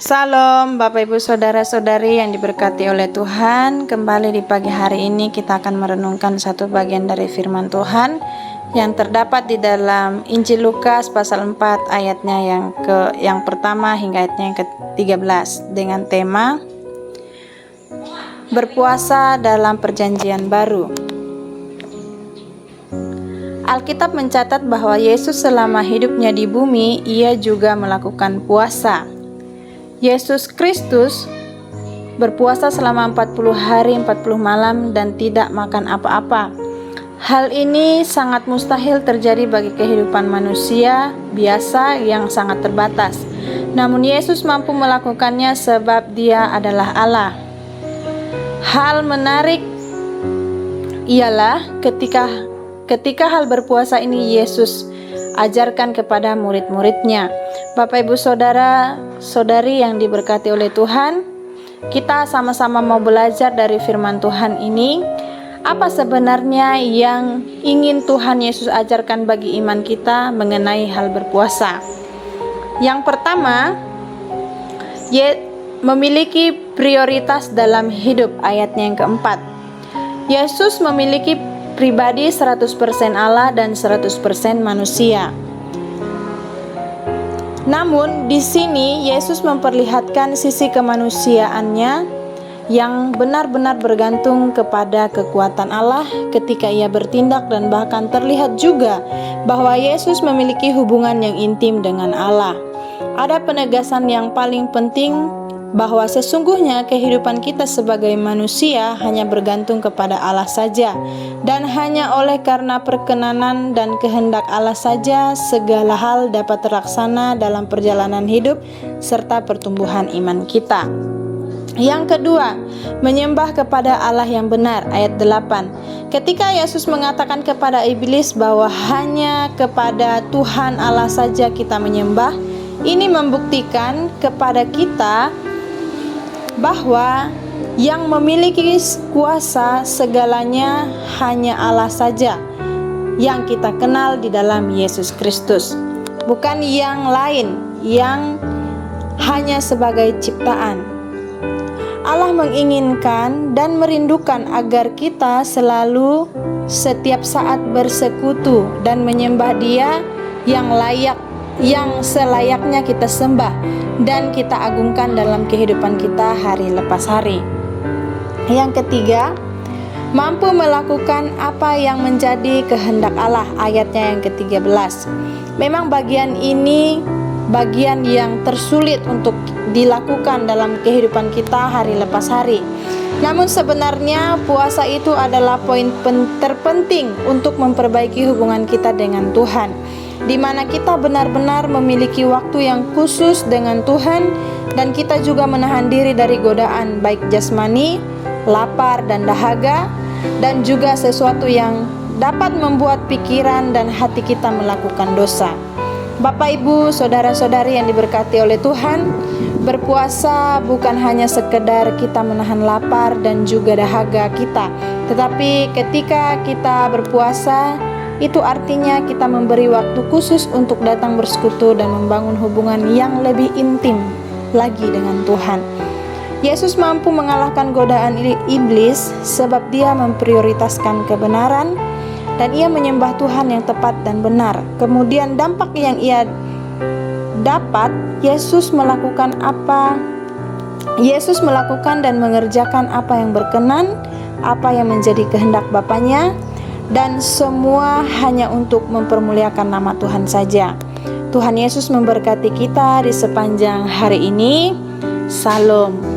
Salam Bapak Ibu Saudara-saudari yang diberkati oleh Tuhan. Kembali di pagi hari ini kita akan merenungkan satu bagian dari firman Tuhan yang terdapat di dalam Injil Lukas pasal 4 ayatnya yang pertama hingga ayatnya yang ke-13 dengan tema berpuasa dalam perjanjian baru. Alkitab mencatat bahwa Yesus selama hidupnya di bumi, ia juga melakukan puasa. Yesus Kristus berpuasa selama 40 hari 40 malam dan tidak makan apa-apa. Hal ini sangat mustahil terjadi bagi kehidupan manusia biasa yang sangat terbatas. Namun Yesus mampu melakukannya sebab Dia adalah Allah. Hal menarik ialah ketika hal berpuasa ini Yesus ajarkan kepada murid-muridnya. Bapak Ibu Saudara-saudari yang diberkati oleh Tuhan, kita sama-sama mau belajar dari firman Tuhan ini. Apa sebenarnya yang ingin Tuhan Yesus ajarkan bagi iman kita mengenai hal berpuasa? Yang pertama, memiliki prioritas dalam hidup, ayatnya yang keempat. Yesus memiliki pribadi 100% Allah dan 100% manusia. Namun di sini Yesus memperlihatkan sisi kemanusiaannya yang benar-benar bergantung kepada kekuatan Allah ketika ia bertindak, dan bahkan terlihat juga bahwa Yesus memiliki hubungan yang intim dengan Allah. Ada penegasan yang paling penting bahwa sesungguhnya kehidupan kita sebagai manusia hanya bergantung kepada Allah saja, dan hanya oleh karena perkenanan dan kehendak Allah saja segala hal dapat terlaksana dalam perjalanan hidup serta pertumbuhan iman kita. Yang kedua, menyembah kepada Allah yang benar, ayat 8. Ketika Yesus mengatakan kepada iblis bahwa hanya kepada Tuhan Allah saja kita menyembah, ini membuktikan kepada kita bahwa yang memiliki kuasa segalanya hanya Allah saja yang kita kenal di dalam Yesus Kristus, bukan yang lain yang hanya sebagai ciptaan. Allah menginginkan dan merindukan agar kita selalu setiap saat bersekutu dan menyembah Dia yang selayaknya kita sembah dan kita agungkan dalam kehidupan kita hari lepas hari. Yang ketiga, mampu melakukan apa yang menjadi kehendak Allah, ayatnya yang ke-13. Memang bagian ini bagian yang tersulit untuk dilakukan dalam kehidupan kita hari lepas hari. Namun sebenarnya puasa itu adalah poin terpenting untuk memperbaiki hubungan kita dengan Tuhan, di mana kita benar-benar memiliki waktu yang khusus dengan Tuhan, dan kita juga menahan diri dari godaan baik jasmani, lapar dan dahaga, dan juga sesuatu yang dapat membuat pikiran dan hati kita melakukan dosa. Bapak Ibu Saudara-saudari yang diberkati oleh Tuhan, berpuasa bukan hanya sekedar kita menahan lapar dan juga dahaga kita, tetapi ketika kita berpuasa itu artinya kita memberi waktu khusus untuk datang bersekutu dan membangun hubungan yang lebih intim lagi dengan Tuhan. Yesus mampu mengalahkan godaan iblis sebab Dia memprioritaskan kebenaran dan Ia menyembah Tuhan yang tepat dan benar. Kemudian dampak yang Ia dapat, Yesus melakukan dan mengerjakan apa yang berkenan, apa yang menjadi kehendak Bapanya, dan semua hanya untuk mempermuliakan nama Tuhan saja. Tuhan Yesus memberkati kita di sepanjang hari ini. Salam.